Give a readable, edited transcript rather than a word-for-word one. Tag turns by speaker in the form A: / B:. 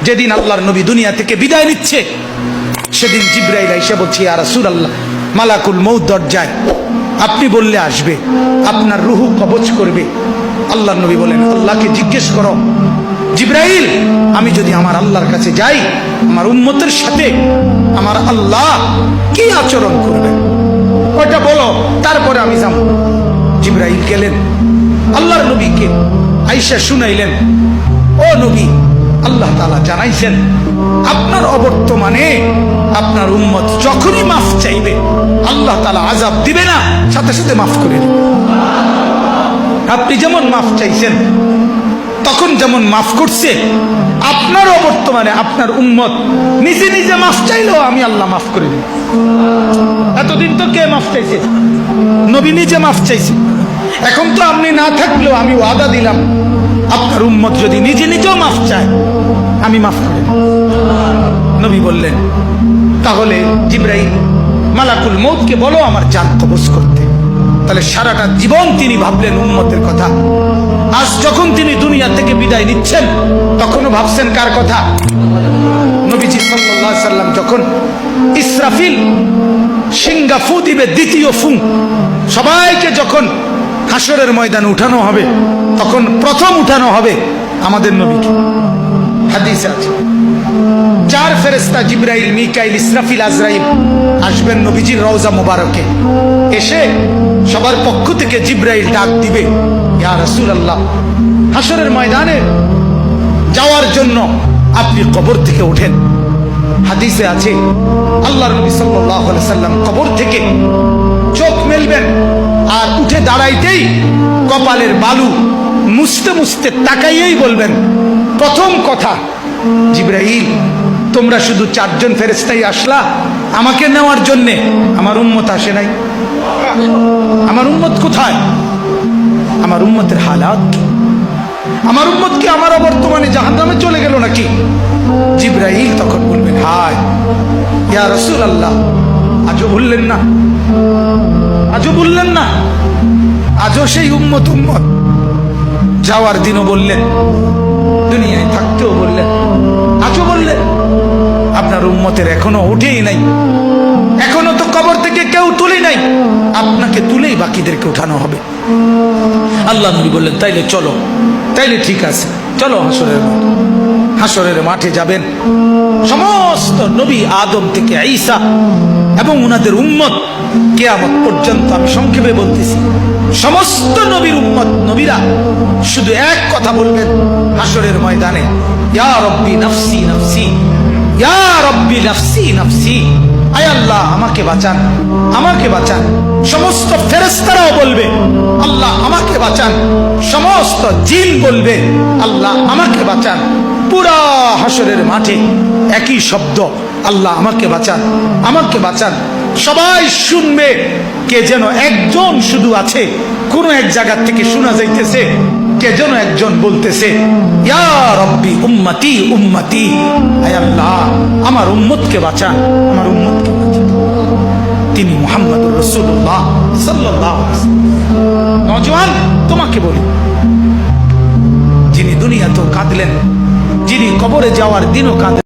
A: যেদিন আল্লাহর নবী দুনিয়া থেকে বিদায় নিচ্ছে, সেদিন জিবরাইল এসে বলছে, ইয়া রাসূলুল্লাহ, মালাকুল মউত দরজায়, আপনি বললে আসবে, আপনার রুহু কবজ করবে। আল্লাহর নবী বলেন, আল্লাহকে জিজ্ঞেস করো জিবরাইল, আমি যদি আমার আল্লাহর কাছে যাই, আমার উম্মতের সাথে আমার আল্লাহ কি আচরণ করবে, ওটা বলো, তারপরে আমি যাব। জিবরাইল গেলেন, আল্লাহর নবীকে আয়েশা শুনাইলেন, ও নবী, আল্লাহ তাআলা জানাইছেন আপনার অবর্তমানে আপনার উম্মত যখনই মাফ চাইবে, আল্লাহ তাআলা আযাব দিবে না, সাথে সাথে মাফ করে দিবে। আপনি যেমন মাফ চাইছেন, তখন যেমন মাফ করছে, আপনার অবর্তমানে আপনার উম্মত নিজে নিজে মাফ চাইলেও আমি আল্লাহ মাফ করে দিই। এতদিন তো কে মাফ চাইছে? নবী নিজে মাফ চাইছে। এখন তো আপনি না থাকলেও আমি ওয়াদা দিলাম, আপনার উম্মত যদি নিজে নিজেও মাফ চায়, আমি মাফ করে দিই। নবী বললেন, তাহলে জিবরাইল, মালাকুল মউতকে বলো আমার জান কবজ করতে। তাহলে সারাটা জীবন তিনি ভাবলেন উম্মতের কথা। আজ যখন তিনি দুনিয়া থেকে বিদায় নিচ্ছেন, তখনও ভাবছেন কার কথা? নবীজি সাল্লাল্লাহু আলাইহি সাল্লাম যখন ইসরাফিল সিংহা ফু দিবে, দ্বিতীয় ফু, সবাইকে যখন হাসরের ময়দানে উঠানো হবে, তখন প্রথম উঠানো হবে আমাদের নবীকে। হাদিসে আছে, 4 ফেরেশতা জিবরাইল, মিকাইল, ইসরাফিল, আজরাইল আসবেন নবীজির রওজা মোবারকে। এসে সবার পক্ষ থেকে জিবরাইল ডাক দিবে, ইয়া রাসূলুল্লাহ, হাসরের ময়দানে যাওয়ার জন্য আপনি কবর থেকে ওঠেন। হাদিসে আছে, আল্লাহর নবী সাল্লাল্লাহু আলাইহি সাল্লাম কবর থেকে চোখ মেলবেন, আর উঠে দাঁড়াইতেই কপালের বালু মুছতে মুছতে তাকাইয়েই বলবেন, প্রথম কথা, জিবরাইল, তোমরা শুধু 4 জন ফেরেশতাই আসলা আমাকে নেওয়ার জন্যে, আমার উম্মত আসে নাই। আমার উম্মত কোথায়? আমার উম্মতের হালাত কি? আমার উম্মত কি আমার বর্তমানে জাহান্নামে চলে গেল নাকি? জিবরাইল তখন বলবেন, হায় ইয়া রাসূলুল্লাহ, আজও বললেন না, আজও বললেন না, আজও সেই উম্মত যাওয়ার দিনও বললেন, দুনিয়ায় থাকতেও বললেন, আজও বললেন। আপনার উম্মতের এখনো উঠেই নাই, এখনো তো কবর থেকে কেউ তুলে নাই, আপনাকে তুলেই বাকিদেরকে উঠানো হবে। আল্লাহ নবী বললেন, তাইলে চলো, তাইলে ঠিক আছে, চলো হাসরের মাঠে যাবেন। সমস্ত নবী আদম থেকে ঈসা এবং উনাদের উম্মত কিয়ামত পর্যন্ত, আমি সংক্ষেপে বলতেছি, সমস্ত নবীর উম্মত, নবীরা শুধু এক কথা বলবেন হাসরের ময়দানে, ইয়া রব্বি নাফসি নাফসি, ইয়া রব্বি নাফসি নাফসি, আয় আল্লাহ আমাকে বাঁচান, আমাকে বাঁচান। সমস্ত ফেরেশতারাও বলবে, আল্লাহ আমাকে বাঁচান। সমস্ত জিন বলবে, আল্লাহ আমাকে বাঁচান। পুরা হাসরের মাঠে একই শব্দ, আল্লাহ আমাকে বাঁচান, আমাকে বাঁচান। সবাই শুনবে, কে যেন একজন শুধু আছে, কোন এক জায়গা থেকে শোনা যাইতেছে, কে যেন একজন বলতেছে, ইয়া রব্বি উম্মতি উম্মতি, আয় আল্লাহ আমার উম্মতকে বাঁচান, আমার উম্মতকে বাঁচান। তিনি মুহাম্মদুর রাসূলুল্লাহ সাল্লাল্লাহু আলাইহি ওয়াসাল্লাম। নওজোয়ান, তোমাকে বলি, যিনি দুনিয়াতেও কাঁদলেন, যিনি কবরে যাওয়ার দিনও কাঁদলেন,